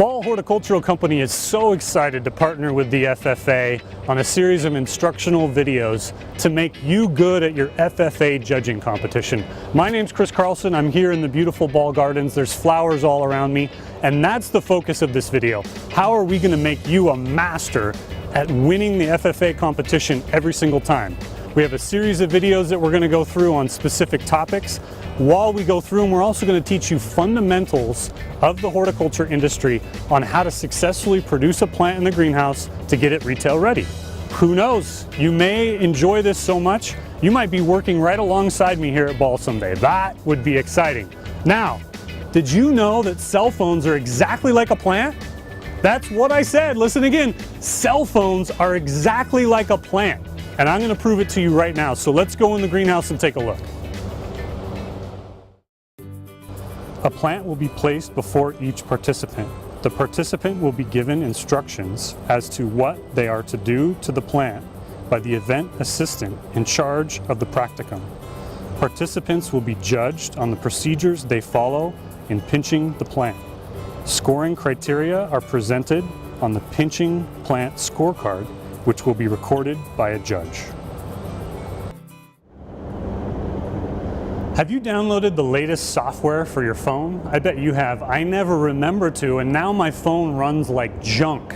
Ball Horticultural Company is so excited to partner with the FFA on a series of instructional videos to make you good at your FFA judging competition. My name's Chris Carlson. I'm here in the beautiful Ball Gardens. There's flowers all around me, and that's the focus of this video. How are we going to make you a master at winning the FFA competition every single time? We have a series of videos that we're going to go through on specific topics. While we go through them, we're also going to teach you fundamentals of the horticulture industry on how to successfully produce a plant in the greenhouse to get it retail ready. Who knows? You may enjoy this so much, you might be working right alongside me here at Ball someday. That would be exciting. Now, did you know that cell phones are exactly like a plant? That's what I said. Listen again. Cell phones are exactly like a plant. And I'm going to prove it to you right now. So let's go in the greenhouse and take a look. A plant will be placed before each participant. The participant will be given instructions as to what they are to do to the plant by the event assistant in charge of the practicum. Participants will be judged on the procedures they follow in pinching the plant. Scoring criteria are presented on the pinching plant scorecard, which will be recorded by a judge. Have you downloaded the latest software for your phone? I bet you have. I never remember to, and now my phone runs like junk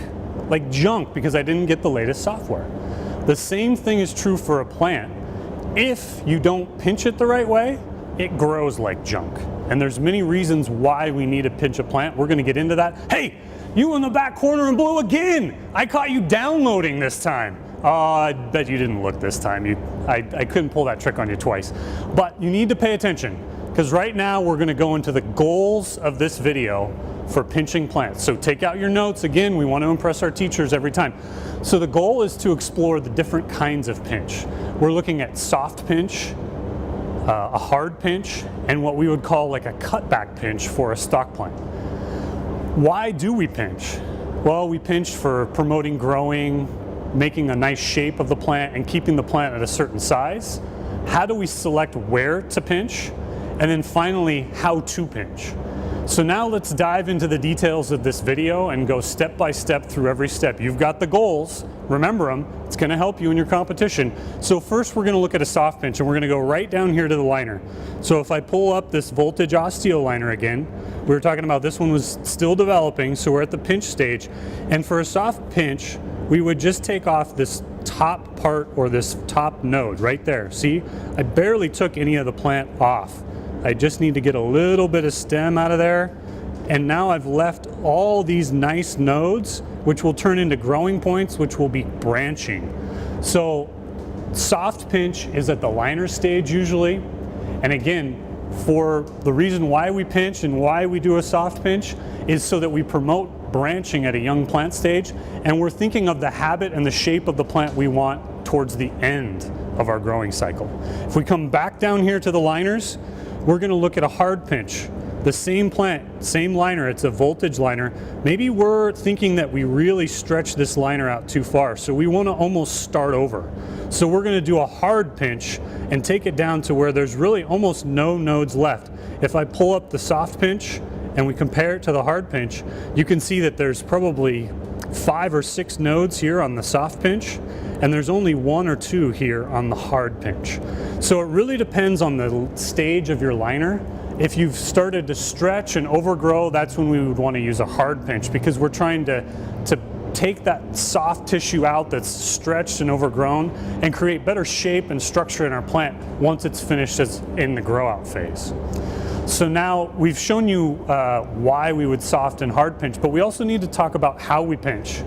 because I didn't get the latest software. The same thing is true for a plant. If you don't pinch it the right way, it grows like junk. And there's many reasons why we need to pinch a plant. We're going to get into that. Hey, you in the back corner in blue again! I caught you downloading this time. I bet you didn't look this time. I couldn't pull that trick on you twice. But you need to pay attention, because right now we're going to go into the goals of this video for pinching plants. So take out your notes. Again, we want to impress our teachers every time. So the goal is to explore the different kinds of pinch. We're looking at soft pinch, a hard pinch, and what we would call like a cutback pinch for a stock plant. Why do we pinch? Well, we pinch for promoting growing, making a nice shape of the plant, and keeping the plant at a certain size. How do we select where to pinch? And then finally, how to pinch. So now let's dive into the details of this video and go step by step through every step. You've got the goals, remember them, it's going to help you in your competition. So first we're going to look at a soft pinch, and we're going to go right down here to the liner. So if I pull up this voltage osteo liner again, we were talking about this one was still developing, so we're at the pinch stage. And for a soft pinch, we would just take off this top part or this top node right there. See, I barely took any of the plant off. I just need to get a little bit of stem out of there. And now I've left all these nice nodes, which will turn into growing points, which will be branching. So soft pinch is at the liner stage usually. And again, for the reason why we pinch and why we do a soft pinch is so that we promote branching at a young plant stage, and we're thinking of the habit and the shape of the plant we want towards the end of our growing cycle. If we come back down here to the liners, we're going to look at a hard pinch. The same plant, same liner, it's a voltage liner. Maybe we're thinking that we really stretch this liner out too far, so we want to almost start over. So we're going to do a hard pinch and take it down to where there's really almost no nodes left. If I pull up the soft pinch and we compare it to the hard pinch, you can see that there's probably 5 or 6 nodes here on the soft pinch, and there's only 1 or 2 here on the hard pinch. So it really depends on the stage of your liner. If you've started to stretch and overgrow, that's when we would want to use a hard pinch, because we're trying to take that soft tissue out that's stretched and overgrown and create better shape and structure in our plant once it's finished as in the grow out phase. So now we've shown you why we would soft and hard pinch, but we also need to talk about how we pinch.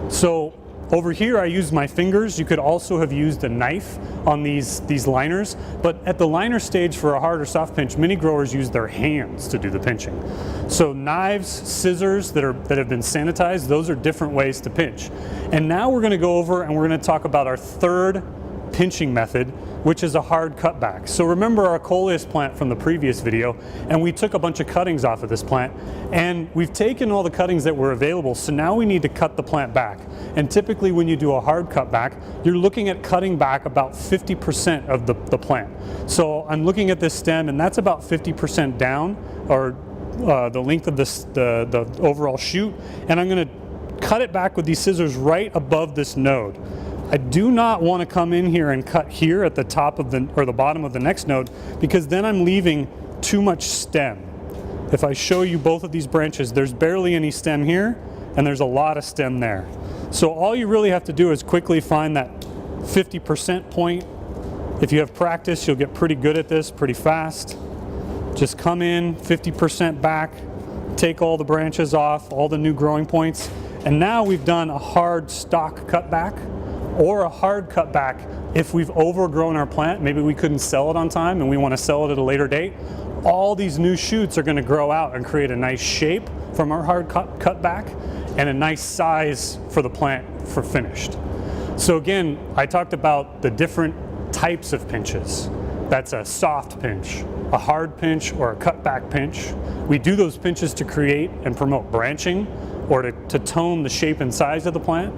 So over here I use my fingers. You could also have used a knife on these liners, but at the liner stage for a hard or soft pinch, many growers use their hands to do the pinching. So knives, scissors that have been sanitized, those are different ways to pinch. And now we're going to go over and we're going to talk about our third pinching method, which is a hard cutback. So remember our coleus plant from the previous video, and we took a bunch of cuttings off of this plant, and we've taken all the cuttings that were available, so now we need to cut the plant back. And typically when you do a hard cutback, you're looking at cutting back about 50% of the plant. So I'm looking at this stem, and that's about 50% down, or the length of this, the overall shoot, and I'm going to cut it back with these scissors right above this node. I do not want to come in here and cut here at the top of the, or the bottom of the next node, because then I'm leaving too much stem. If I show you both of these branches, there's barely any stem here, and there's a lot of stem there. So all you really have to do is quickly find that 50% point. If you have practice, you'll get pretty good at this pretty fast. Just come in 50% back, take all the branches off, all the new growing points, and now we've done a hard stock cutback or a hard cutback if we've overgrown our plant. Maybe we couldn't sell it on time and we want to sell it at a later date. All these new shoots are going to grow out and create a nice shape from our hard cutback and a nice size for the plant for finished. So again, I talked about the different types of pinches. That's a soft pinch, a hard pinch, or a cutback pinch. We do those pinches to create and promote branching or to tone the shape and size of the plant.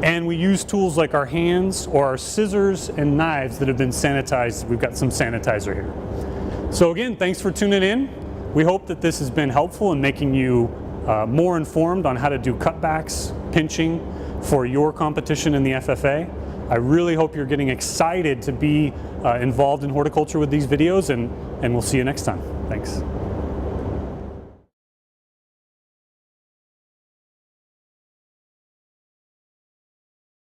And we use tools like our hands or our scissors and knives that have been sanitized. We've got some sanitizer here. So again, thanks for tuning in. We hope that this has been helpful in making you more informed on how to do cutbacks, pinching for your competition in the FFA. I really hope you're getting excited to be involved in horticulture with these videos, and we'll see you next time. Thanks.